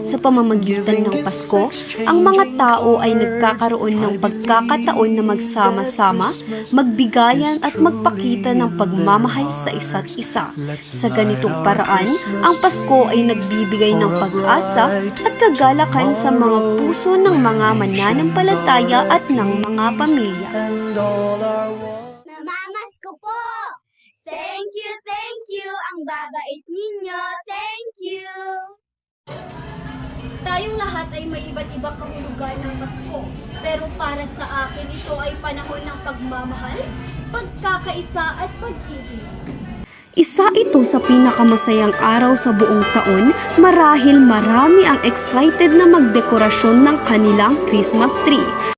Sa pamamagitan ng Pasko, ang mga tao ay nagkakaroon ng pagkakataon na magsama-sama, magbigayan at magpakita ng pagmamahal sa isa't isa. Sa ganitong paraan, ang Pasko ay nagbibigay ng pag-asa at kagalakan sa mga puso ng mga mananampalataya at ng mga pamilya. Namamasko po! Thank you! Ang babait ninyo! Thank you! Tayong lahat ay may iba't ibang kahulugan ng Pasko. Pero para sa akin, ito ay panahon ng pagmamahal, pagkakaisa at pag-ibig. Isa ito sa pinakamasayang araw sa buong taon marahil marami ang excited na magdekorasyon ng kanilang Christmas tree.